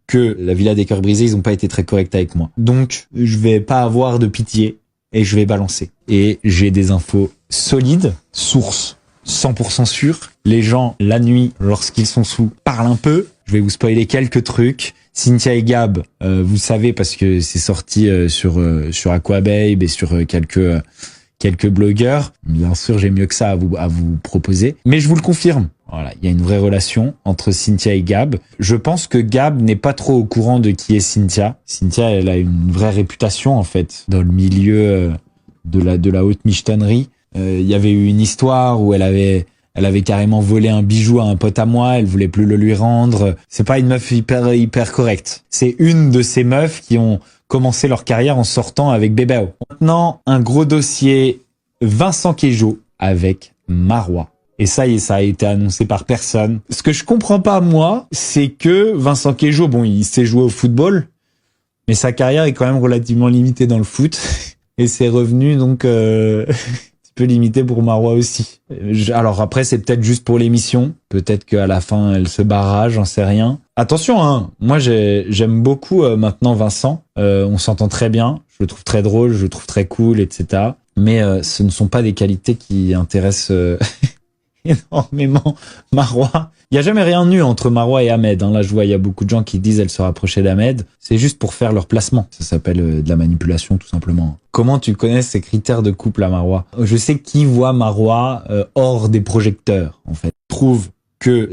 que la Villa des Cœurs Brisés, ils ont pas été très corrects avec moi. Donc, je vais pas avoir de pitié et je vais balancer. Et j'ai des infos solides, source 100% sûre. Les gens, la nuit, lorsqu'ils sont sous, parlent un peu. Je vais vous spoiler quelques trucs. Cynthia et Gab, vous savez parce que c'est sorti sur Aquababe et sur quelques blogueurs. Bien sûr, j'ai mieux que ça à vous proposer. Mais je vous le confirme. Voilà, il y a une vraie relation entre Cynthia et Gab. Je pense que Gab n'est pas trop au courant de qui est Cynthia. Cynthia, elle a une vraie réputation, en fait, dans le milieu de la haute michetonnerie. Il y avait eu une histoire où elle avait carrément volé un bijou à un pote à moi, elle voulait plus le lui rendre. C'est pas une meuf hyper correcte. C'est une de ces meufs qui ont commencé leur carrière en sortant avec Bébéo. Maintenant, un gros dossier Vincent Queijo avec Marois. Et ça y est, ça a été annoncé par personne. Ce que je comprends pas, moi, c'est que Vincent Queijo, bon, il sait jouer au football, mais sa carrière est quand même relativement limitée dans le foot. Et ses revenus, donc, un petit peu limités pour Marois aussi. Alors après, c'est peut-être juste pour l'émission. Peut-être qu'à la fin, elle se barrage, j'en sais rien. Attention, hein, moi j'aime beaucoup maintenant Vincent. On s'entend très bien, je le trouve très drôle, je le trouve très cool, etc. Mais ce ne sont pas des qualités qui intéressent énormément Marois. Il n'y a jamais rien eu entre Marois et Ahmed. Hein. Là, je vois, il y a beaucoup de gens qui disent elle se rapprochait d'Ahmed. C'est juste pour faire leur placement. Ça s'appelle de la manipulation, tout simplement. Comment tu connais ces critères de couple à Marois? Je sais qui voit Marois hors des projecteurs, en fait. Je trouve que